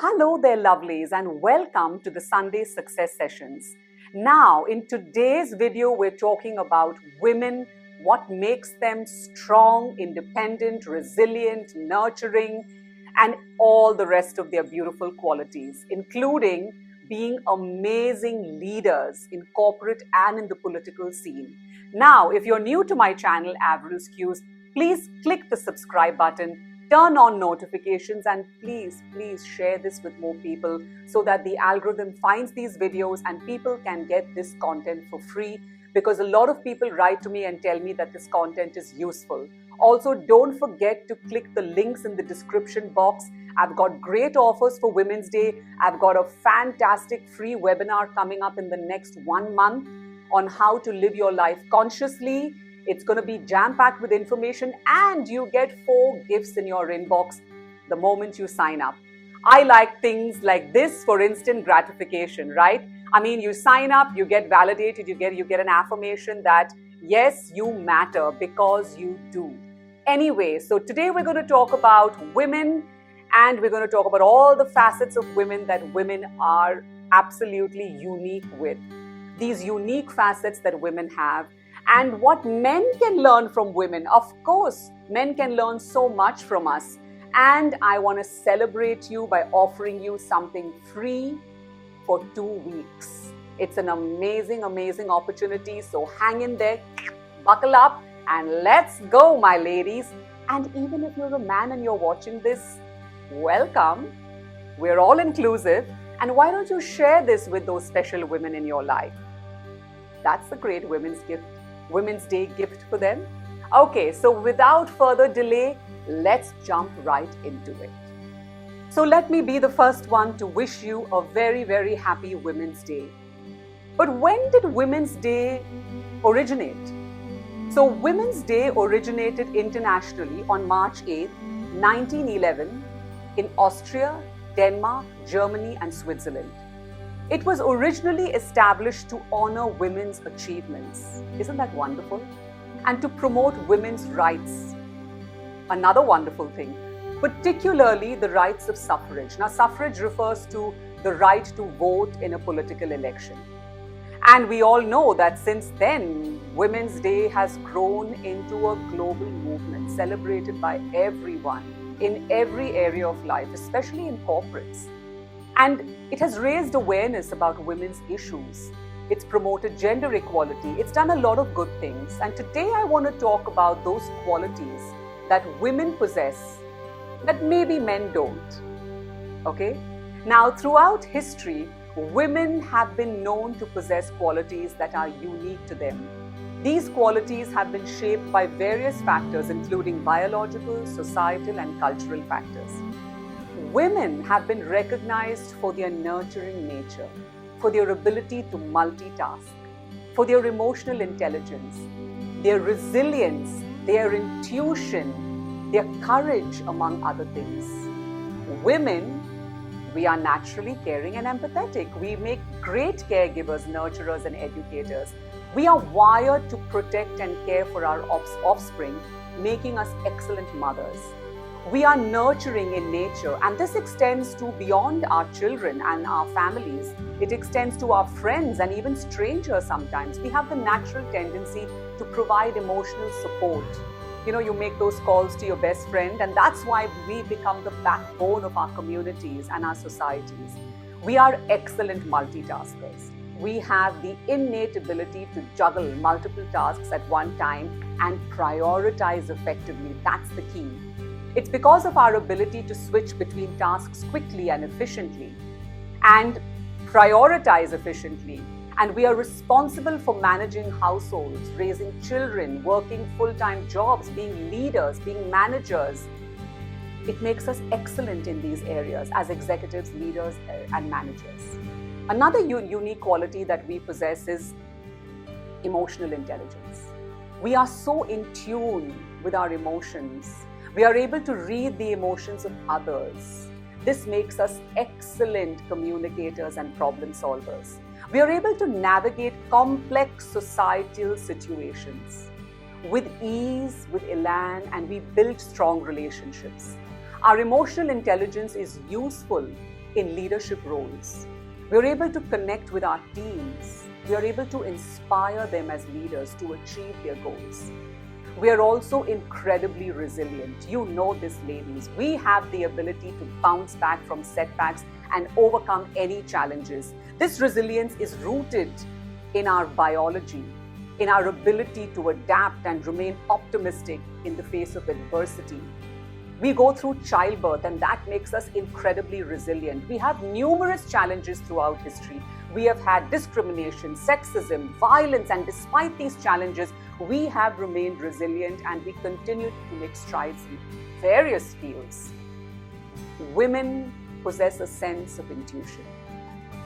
Hello there, lovelies, and welcome to the Sunday Success Sessions. Now, in today's video, we're talking about women, what makes them strong, independent, resilient, nurturing, and all the rest of their beautiful qualities, including being amazing leaders in corporate and in the political scene. Now, if you're new to my channel, Avril's Cues, please click the subscribe button. Turn on notifications and please share this with more people so that the algorithm finds these videos and people can get this content for free, because a lot of people write to me and tell me that this content is useful. Also, don't forget to click the links in the description box. I've got great offers for Women's Day. I've got a fantastic free webinar coming up in the next 1 month on how to live your life consciously. It's going to be jam-packed with information, and you get 4 gifts in your inbox the moment you sign up. I like things like this for instant gratification, right? I mean, you sign up, you get validated, you get an affirmation that yes, you matter because you do. Anyway, so today we're going to talk about women, and we're going to talk about all the facets of women that women are absolutely unique with. These unique facets that women have. And what men can learn from women. Of course, men can learn so much from us. And I want to celebrate you by offering you something free for 2 weeks. It's an amazing, amazing opportunity. So hang in there, buckle up, and let's go, my ladies. And even if you're a man and you're watching this, welcome. We're all inclusive. And why don't you share this with those special women in your life? That's the great Women's Day gift for them. Okay, so without further delay, let's jump right into it. So let me be the first one to wish you a very, very happy Women's Day. But when did Women's Day originate? So Women's Day originated internationally on March 8, 1911 in Austria, Denmark, Germany, and Switzerland. It was originally established to honor women's achievements. Isn't that wonderful? And to promote women's rights. Another wonderful thing, particularly the rights of suffrage. Now, suffrage refers to the right to vote in a political election. And we all know that since then, Women's Day has grown into a global movement celebrated by everyone in every area of life, especially in corporates. And it has raised awareness about women's issues. It's promoted gender equality. It's done a lot of good things. And today I want to talk about those qualities that women possess that maybe men don't. Okay? Now, throughout history, women have been known to possess qualities that are unique to them. These qualities have been shaped by various factors, including biological, societal, and cultural factors. Women have been recognized for their nurturing nature, for their ability to multitask, for their emotional intelligence, their resilience, their intuition, their courage, among other things. Women, we are naturally caring and empathetic. We make great caregivers, nurturers, and educators. We are wired to protect and care for our offspring, making us excellent mothers. We are nurturing in nature, and this extends to beyond our children and our families. It extends to our friends and even strangers sometimes. We have the natural tendency to provide emotional support. You know, you make those calls to your best friend, and that's why we become the backbone of our communities and our societies. We are excellent multitaskers. We have the innate ability to juggle multiple tasks at one time and prioritize effectively. That's the key. It's because of our ability to switch between tasks quickly and efficiently and prioritize efficiently. And we are responsible for managing households, raising children, working full-time jobs, being leaders, being managers. It makes us excellent in these areas as executives, leaders, and managers. Another unique quality that we possess is emotional intelligence. We are so in tune with our emotions. We are able to read the emotions of others. This makes us excellent communicators and problem solvers. We are able to navigate complex societal situations with ease, with elan, and we build strong relationships. Our emotional intelligence is useful in leadership roles. We are able to connect with our teams. We are able to inspire them as leaders to achieve their goals. We are also incredibly resilient. You know this, ladies. We have the ability to bounce back from setbacks and overcome any challenges. This resilience is rooted in our biology, in our ability to adapt and remain optimistic in the face of adversity. We go through childbirth, and that makes us incredibly resilient. We have numerous challenges throughout history. We have had discrimination, sexism, violence, and despite these challenges, we have remained resilient and we continue to make strides in various fields. Women possess a sense of intuition.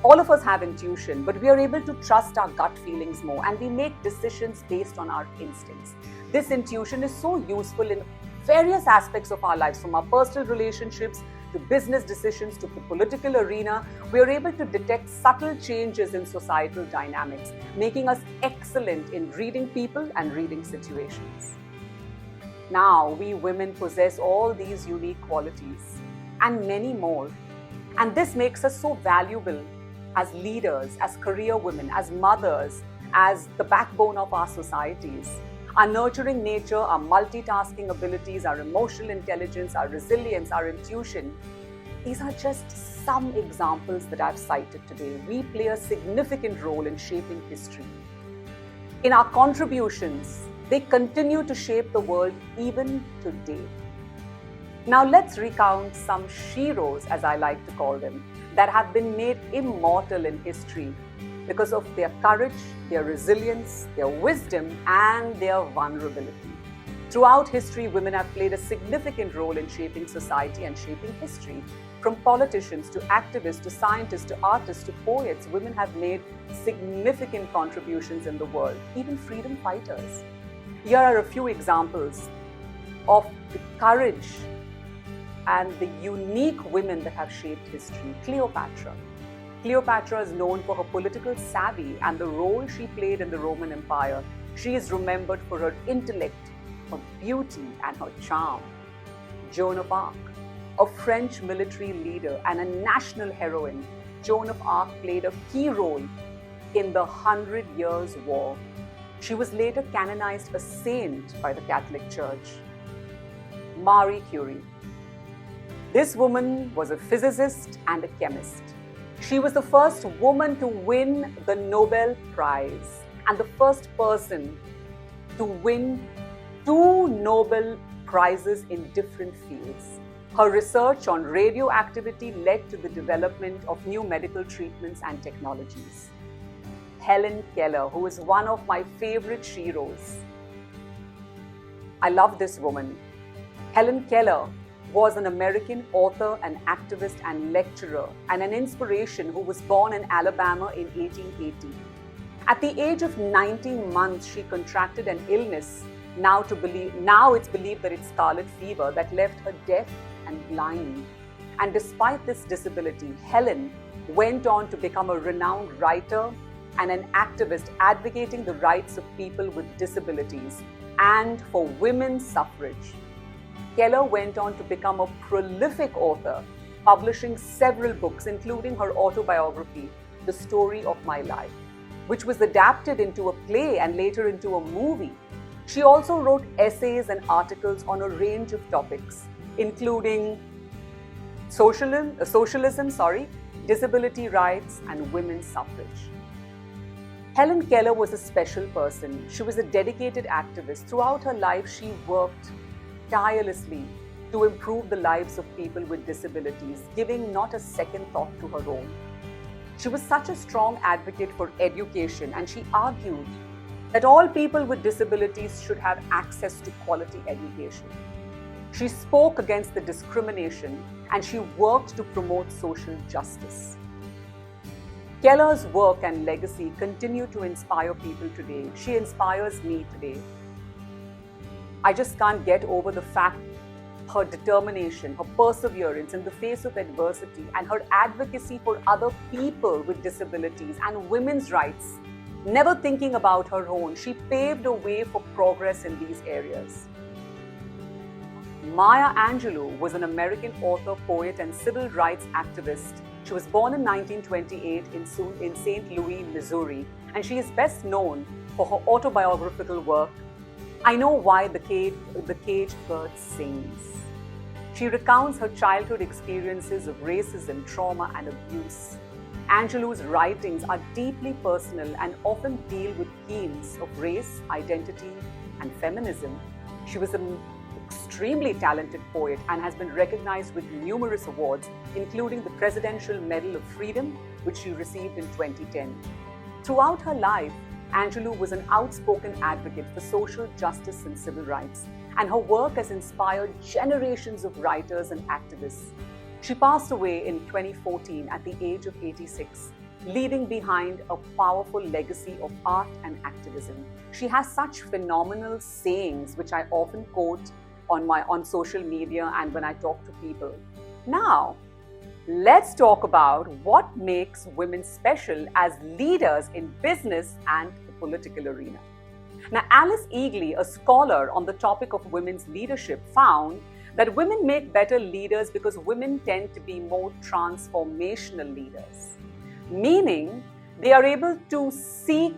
All of us have intuition, but we are able to trust our gut feelings more and we make decisions based on our instincts. This intuition is so useful in various aspects of our lives, from our personal relationships to business decisions to the political arena. We are able to detect subtle changes in societal dynamics, making us excellent in reading people and reading situations. Now, we women possess all these unique qualities and many more. And this makes us so valuable as leaders, as career women, as mothers, as the backbone of our societies. Our nurturing nature, our multitasking abilities, our emotional intelligence, our resilience, our intuition, these are just some examples that I've cited today. We play a significant role in shaping history. In our contributions, they continue to shape the world even today. Now let's recount some SHEROS, as I like to call them, that have been made immortal in history because of their courage, their resilience, their wisdom, and their vulnerability. Throughout history, women have played a significant role in shaping society and shaping history. From politicians to activists to scientists to artists to poets, women have made significant contributions in the world, even freedom fighters. Here are a few examples of the courage and the unique women that have shaped history. Cleopatra. Cleopatra is known for her political savvy and the role she played in the Roman Empire. She is remembered for her intellect, her beauty, and her charm. Joan of Arc, a French military leader and a national heroine, Joan of Arc played a key role in the 100 Years' War. She was later canonized a saint by the Catholic Church. Marie Curie. This woman was a physicist and a chemist. She was the first woman to win the Nobel Prize and the first person to win 2 Nobel Prizes in different fields. Her research on radioactivity led to the development of new medical treatments and technologies. Helen Keller, who is one of my favorite SHEROS. I love this woman. Helen Keller was an American author, an activist and lecturer, and an inspiration who was born in Alabama in 1880. At the age of 19 months, she contracted an illness. Now it's believed that it's scarlet fever that left her deaf and blind. And despite this disability, Helen went on to become a renowned writer and an activist advocating the rights of people with disabilities and for women's suffrage. Keller went on to become a prolific author, publishing several books, including her autobiography, The Story of My Life, which was adapted into a play and later into a movie. She also wrote essays and articles on a range of topics, including socialism, disability rights, and women's suffrage. Helen Keller was a special person. She was a dedicated activist. Throughout her life, she worked tirelessly to improve the lives of people with disabilities, giving not a second thought to her own. She was such a strong advocate for education, and she argued that all people with disabilities should have access to quality education. She spoke against the discrimination and she worked to promote social justice. Keller's work and legacy continue to inspire people today. She inspires me today. I just can't get over the fact her determination, her perseverance in the face of adversity, and her advocacy for other people with disabilities and women's rights. Never thinking about her own, she paved a way for progress in these areas. Maya Angelou was an American author, poet, and civil rights activist. She was born in 1928 in St. Louis, Missouri, and she is best known for her autobiographical work, I Know Why the Caged Bird Sings. She recounts her childhood experiences of racism, trauma, and abuse. Angelou's writings are deeply personal and often deal with themes of race, identity, and feminism. She was an extremely talented poet and has been recognized with numerous awards, including the Presidential Medal of Freedom, which she received in 2010. Throughout her life, Angelou was an outspoken advocate for social justice and civil rights, and her work has inspired generations of writers and activists. She passed away in 2014 at the age of 86, leaving behind a powerful legacy of art and activism. She has such phenomenal sayings, which I often quote on social media and when I talk to people. Now, let's talk about what makes women special as leaders in business and the political arena. Now, Alice Eagley, a scholar on the topic of women's leadership, found that women make better leaders because women tend to be more transformational leaders, meaning they are able to seek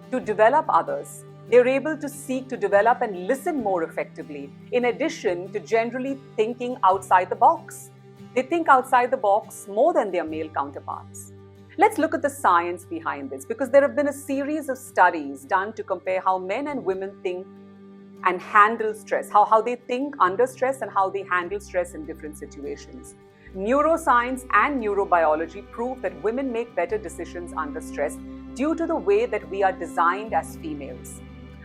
to develop others. They're able to seek to develop and listen more effectively, in addition to generally thinking outside the box. They think outside the box more than their male counterparts. Let's look at the science behind this, because there have been a series of studies done to compare how men and women think and handle stress, how they think under stress and how they handle stress in different situations. Neuroscience and neurobiology prove that women make better decisions under stress due to the way that we are designed as females.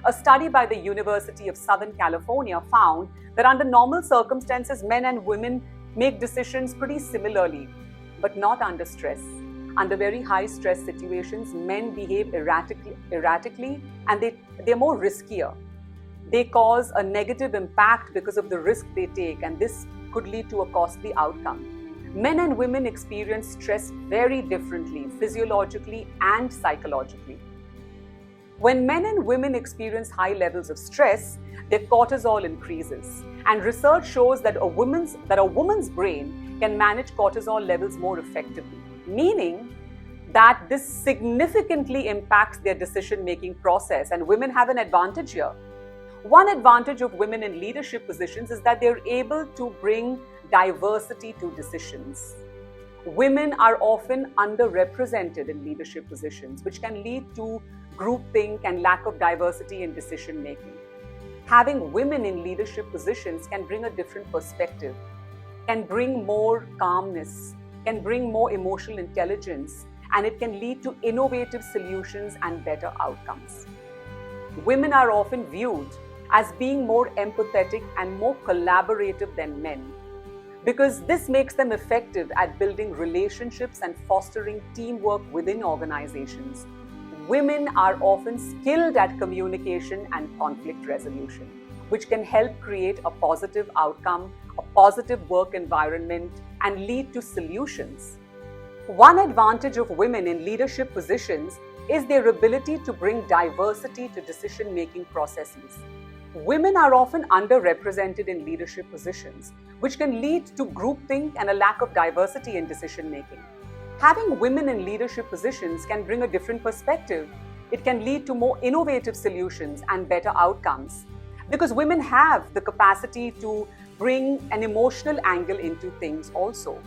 A study by the University of Southern California found that under normal circumstances, men and women make decisions pretty similarly, but not under stress. Under very high stress situations, men behave erratically and they're more riskier. They cause a negative impact because of the risk they take, and this could lead to a costly outcome. Men and women experience stress very differently, physiologically and psychologically. When men and women experience high levels of stress, their cortisol increases. And research shows that a woman's brain can manage cortisol levels more effectively, meaning that this significantly impacts their decision-making process, and women have an advantage here. One advantage of women in leadership positions is that they're able to bring diversity to decisions. Women are often underrepresented in leadership positions, which can lead to groupthink and lack of diversity in decision making. Having women in leadership positions can bring a different perspective, can bring more calmness, can bring more emotional intelligence, and it can lead to innovative solutions and better outcomes. Women are often viewed as being more empathetic and more collaborative than men, because this makes them effective at building relationships and fostering teamwork within organizations. Women are often skilled at communication and conflict resolution, which can help create a positive outcome, a positive work environment, and lead to solutions. One advantage of women in leadership positions is their ability to bring diversity to decision-making processes. Women are often underrepresented in leadership positions, which can lead to groupthink and a lack of diversity in decision-making. Having women in leadership positions can bring a different perspective. It can lead to more innovative solutions and better outcomes, because women have the capacity to bring an emotional angle into things also.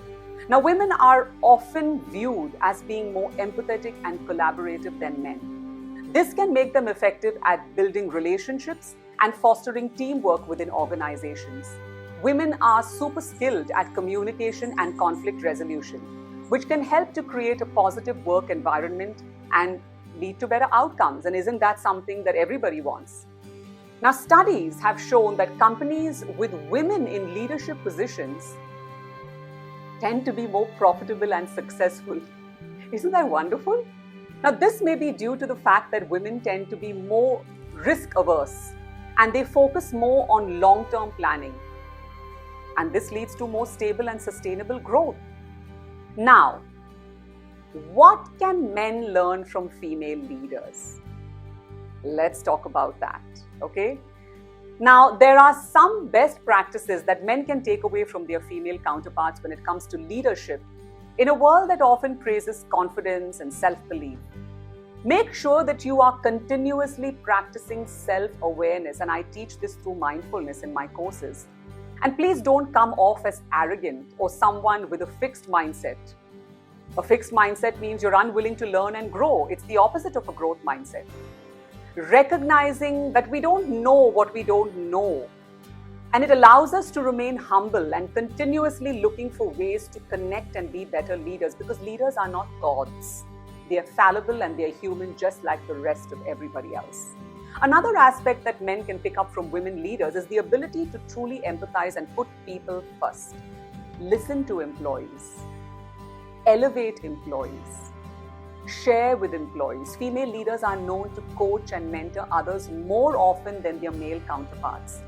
Now, women are often viewed as being more empathetic and collaborative than men. This can make them effective at building relationships and fostering teamwork within organizations. Women are super skilled at communication and conflict resolution, which can help to create a positive work environment and lead to better outcomes. And isn't that something that everybody wants? Now, studies have shown that companies with women in leadership positions tend to be more profitable and successful. Isn't that wonderful? Now, this may be due to the fact that women tend to be more risk averse and they focus more on long-term planning. And this leads to more stable and sustainable growth. Now, what can men learn from female leaders? Let's talk about that, okay? Now, there are some best practices that men can take away from their female counterparts when it comes to leadership in a world that often praises confidence and self-belief. Make sure that you are continuously practicing self-awareness, and I teach this through mindfulness in my courses. And please don't come off as arrogant or someone with a fixed mindset. A fixed mindset means you're unwilling to learn and grow. It's the opposite of a growth mindset. Recognizing that we don't know what we don't know. And it allows us to remain humble and continuously looking for ways to connect and be better leaders, because leaders are not gods. They are fallible and they are human just like the rest of everybody else. Another aspect that men can pick up from women leaders is the ability to truly empathize and put people first. Listen to employees. Elevate employees. Share with employees. Female leaders are known to coach and mentor others more often than their male counterparts.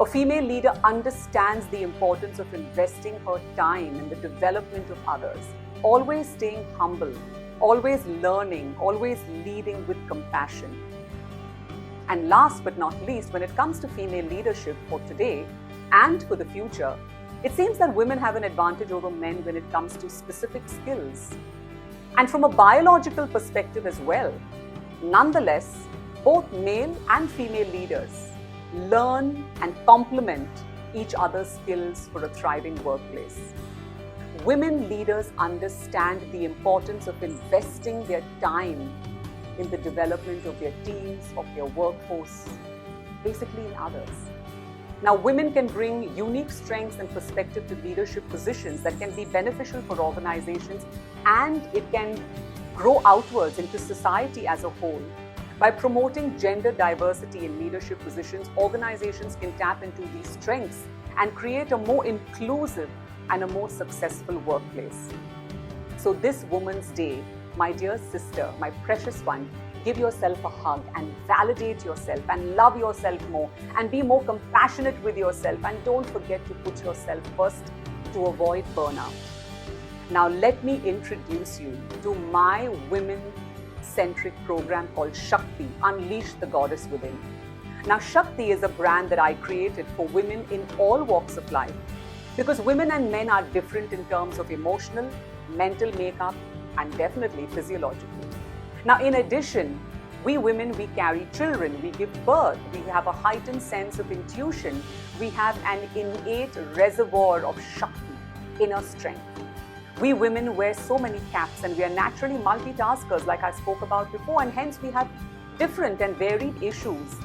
A female leader understands the importance of investing her time in the development of others, always staying humble, always learning, always leading with compassion. And last but not least, when it comes to female leadership for today and for the future, it seems that women have an advantage over men when it comes to specific skills. And from a biological perspective as well. Nonetheless, both male and female leaders learn and complement each other's skills for a thriving workplace. Women leaders understand the importance of investing their time in the development of their teams, of their workforce, basically in others. Now, women can bring unique strengths and perspective to leadership positions that can be beneficial for organizations, and it can grow outwards into society as a whole. By promoting gender diversity in leadership positions, organizations can tap into these strengths and create a more inclusive and a more successful workplace. So this Women's Day, my dear sister, my precious one, give yourself a hug and validate yourself and love yourself more and be more compassionate with yourself, and don't forget to put yourself first to avoid burnout. Now let me introduce you to my women-centric program called Shakti, Unleash the Goddess Within. Now Shakti is a brand that I created for women in all walks of life, because women and men are different in terms of emotional, mental makeup, and definitely physiologically. Now, in addition, we women, we carry children, we give birth, we have a heightened sense of intuition, we have an innate reservoir of Shakti, inner strength. We women wear so many caps and we are naturally multitaskers, like I spoke about before, and hence we have different and varied issues,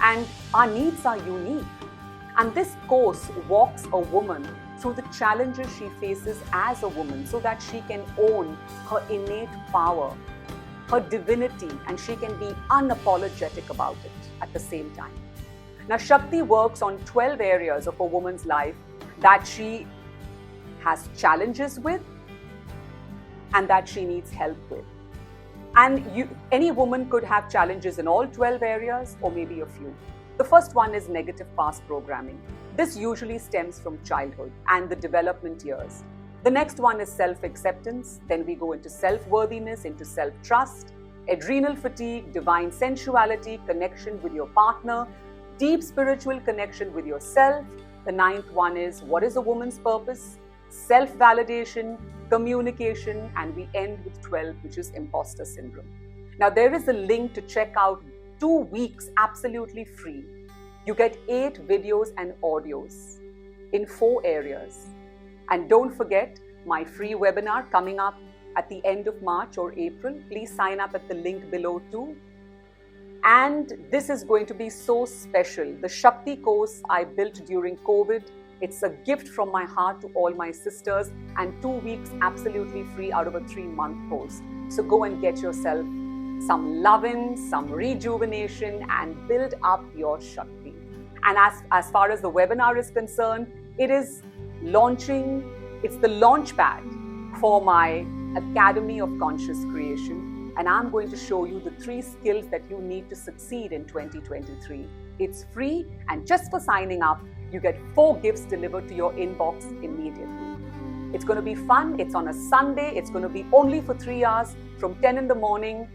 and our needs are unique. And this course walks a woman through the challenges she faces as a woman so that she can own her innate power, her divinity, and she can be unapologetic about it at the same time. Now, Shakti works on 12 areas of a woman's life that she has challenges with and that she needs help with. And any woman could have challenges in all 12 areas or maybe a few. The first one is negative past programming. This usually stems from childhood and the development years. The next one is self-acceptance. Then we go into self-worthiness, into self-trust, adrenal fatigue, divine sensuality, connection with your partner, deep spiritual connection with yourself. The ninth one is what is a woman's purpose, self-validation, communication, and we end with 12, which is imposter syndrome. Now, there is a link to check out 2 weeks absolutely free. You get 8 videos and audios in 4 areas. And don't forget my free webinar coming up at the end of March or April. Please sign up at the link below too. And this is going to be so special. The Shakti course I built during COVID. It's a gift from my heart to all my sisters, and 2 weeks absolutely free out of a 3-month course. So go and get yourself some loving, some rejuvenation, and build up your Shakti. And as far as the webinar is concerned, it is launching, it's the launch pad for my Academy of Conscious Creation. And I'm going to show you the 3 skills that you need to succeed in 2023. It's free, and just for signing up, you get 4 gifts delivered to your inbox immediately. It's going to be fun. It's on a Sunday. It's going to be only for 3 hours from 10 in the morning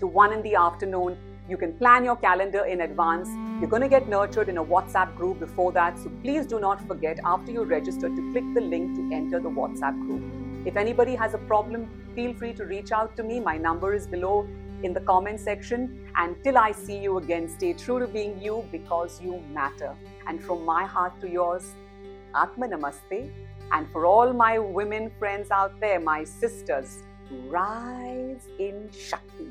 to 1 in the afternoon. You can plan your calendar in advance. You're going to get nurtured in a WhatsApp group before that. So please do not forget, after you register, to click the link to enter the WhatsApp group. If anybody has a problem, feel free to reach out to me. My number is below in the comment section. And till I see you again, stay true to being you because you matter. And from my heart to yours, Atma Namaste. And for all my women friends out there, my sisters, rise in Shakti.